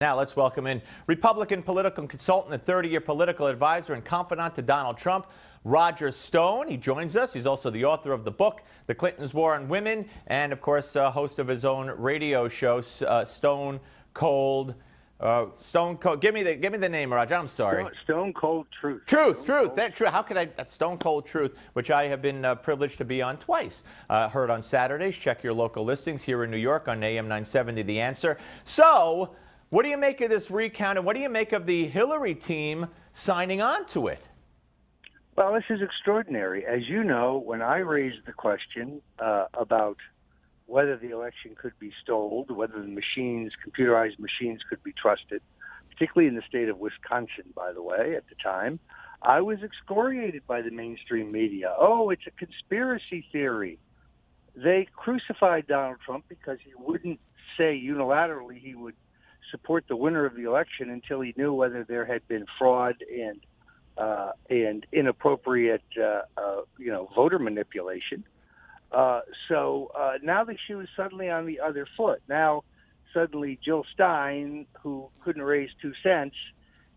Now let's welcome in Republican political consultant and 30-year political advisor and confidant to Donald Trump, Roger Stone. He joins us. He's also the author of the book, The Clinton's War on Women, and of course, host of his own radio show, Stone Cold. Stone Cold. Give me the name, Roger. I'm sorry. Stone Cold Truth. Truth. True. How could I? Stone Cold Truth, which I have been privileged to be on twice. Heard on Saturdays. Check your local listings here in New York on AM 970. The Answer. So, what do you make of this recount, and what do you make of the Hillary team signing on to it? Well, this is extraordinary. As you know, when I raised the question about whether the election could be stolen, whether the computerized machines could be trusted, particularly in the state of Wisconsin, by the way, at the time, I was excoriated by the mainstream media. Oh, it's a conspiracy theory. They crucified Donald Trump because he wouldn't say unilaterally he would support the winner of the election until he knew whether there had been fraud and inappropriate, voter manipulation. So now the shoe is suddenly on the other foot. Now, suddenly Jill Stein, who couldn't raise 2 cents,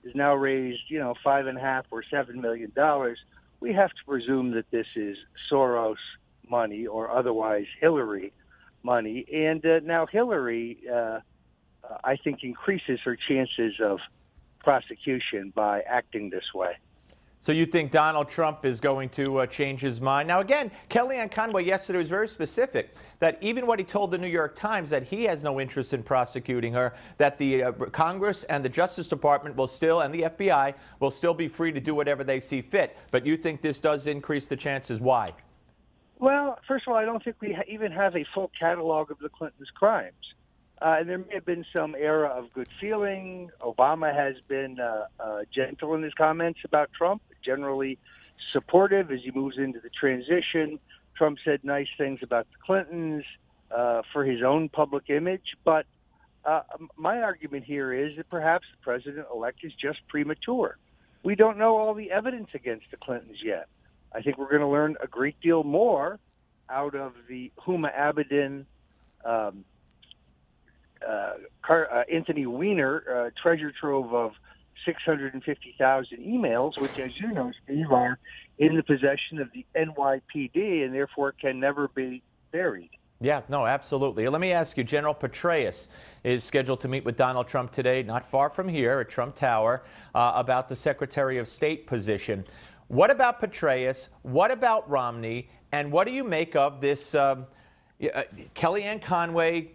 is now raised, $5.5 or $7 million. We have to presume that this is Soros money or otherwise Hillary money. And now Hillary, I think, increases her chances of prosecution by acting this way. So you think Donald Trump is going to change his mind? Now, again, Kellyanne Conway yesterday was very specific that even what he told the New York Times, that he has no interest in prosecuting her, that the Congress and the Justice Department will still, and the FBI, will still be free to do whatever they see fit. But you think this does increase the chances. Why? Well, first of all, I don't think we even have a full catalog of the Clintons' crimes. And there may have been some era of good feeling. Obama has been gentle in his comments about Trump, generally supportive as he moves into the transition. Trump said nice things about the Clintons for his own public image. But my argument here is that perhaps the president-elect is just premature. We don't know all the evidence against the Clintons yet. I think we're going to learn a great deal more out of the Huma Abedin Anthony Weiner treasure trove of 650,000 emails, which, as you know, Steve, are in the possession of the NYPD and therefore can never be buried. Yeah, no, absolutely. Let me ask you, General Petraeus is scheduled to meet with Donald Trump today, not far from here at Trump Tower, about the Secretary of State position. What about Petraeus? What about Romney? And what do you make of this Kellyanne Conway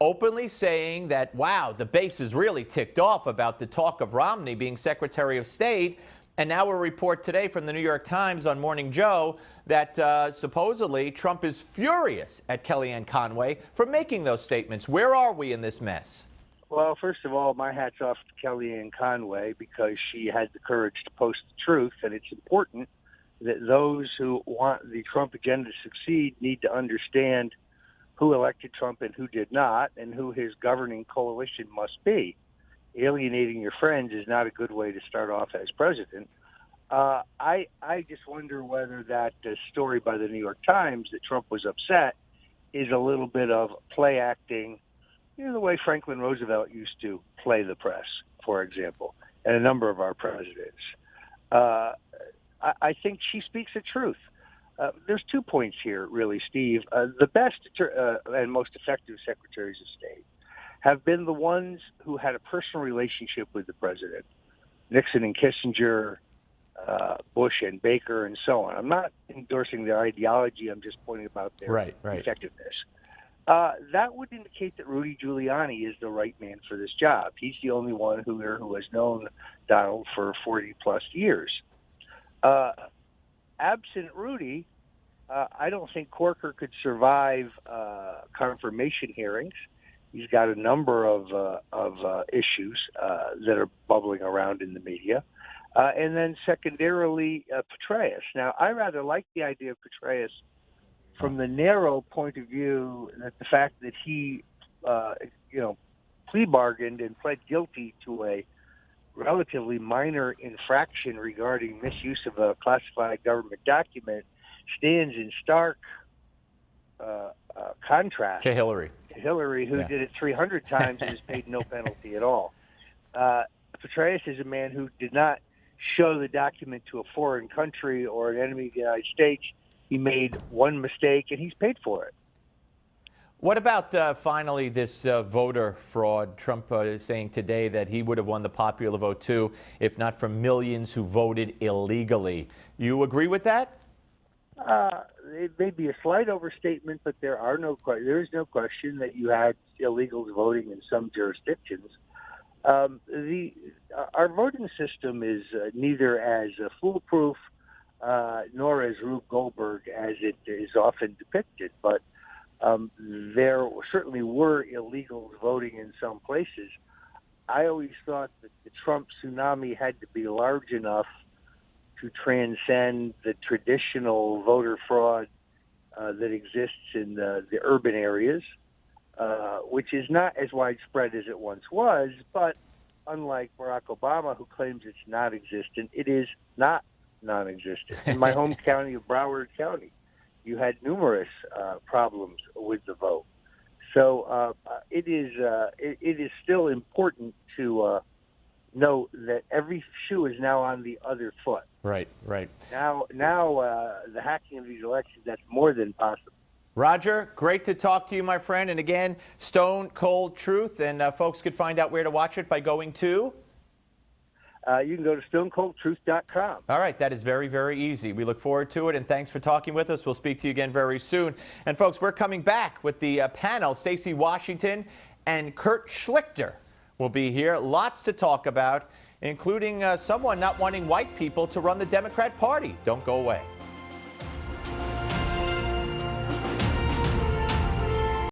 openly saying that, wow, the base is really ticked off about the talk of Romney being Secretary of State, and now a report today from the New York Times on Morning Joe that supposedly Trump is furious at Kellyanne Conway for making those statements. Where are we in this mess? Well, first of all, my hat's off to Kellyanne Conway because she had the courage to post the truth, and it's important that those who want the Trump agenda to succeed need to understand who elected Trump and who did not, and who his governing coalition must be. Alienating your friends is not a good way to start off as president. I just wonder whether that story by the New York Times that Trump was upset is a little bit of play acting, the way Franklin Roosevelt used to play the press, for example, and a number of our presidents. I think she speaks the truth. There's 2 points here, really, Steve. The best and most effective secretaries of state have been the ones who had a personal relationship with the president. Nixon and Kissinger, Bush and Baker, and so on. I'm not endorsing their ideology. I'm just pointing about their effectiveness. That would indicate that Rudy Giuliani is the right man for this job. He's the only one who has known Donald for 40-plus years. Absent Rudy, I don't think Corker could survive confirmation hearings. He's got a number of issues that are bubbling around in the media. And then secondarily, Petraeus. Now, I rather like the idea of Petraeus from the narrow point of view that the fact that he, plea bargained and pled guilty to a relatively minor infraction regarding misuse of a classified government document stands in stark contrast to Hillary, who did it 300 times and has paid no penalty at all. Petraeus is a man who did not show the document to a foreign country or an enemy of the United States. He made one mistake, and he's paid for it. What about finally this voter fraud? Trump is saying today that he would have won the popular vote too, if not for millions who voted illegally. You agree with that? It may be a slight overstatement, but there is no question that you had illegals voting in some jurisdictions. Our voting system is neither as foolproof nor as Rube Goldberg as it is often depicted, but there certainly were illegals voting in some places. I always thought that the Trump tsunami had to be large enough to transcend the traditional voter fraud that exists in the urban areas, which is not as widespread as it once was, but unlike Barack Obama, who claims it's non-existent, it is not non-existent. In my home county of Broward County, you had numerous problems with the vote. So it is still important to note that every shoe is now on the other foot. Right, right. Now, the hacking of these elections, that's more than possible. Roger, great to talk to you, my friend. And again, Stone Cold Truth. And folks could find out where to watch it by going to? You can go to stonecoldtruth.com. All right, that is very, very easy. We look forward to it, and thanks for talking with us. We'll speak to you again very soon. And folks, we're coming back with the panel. Stacey Washington and Kurt Schlichter will be here. Lots to talk about, including someone not wanting white people to run the Democrat Party. Don't go away.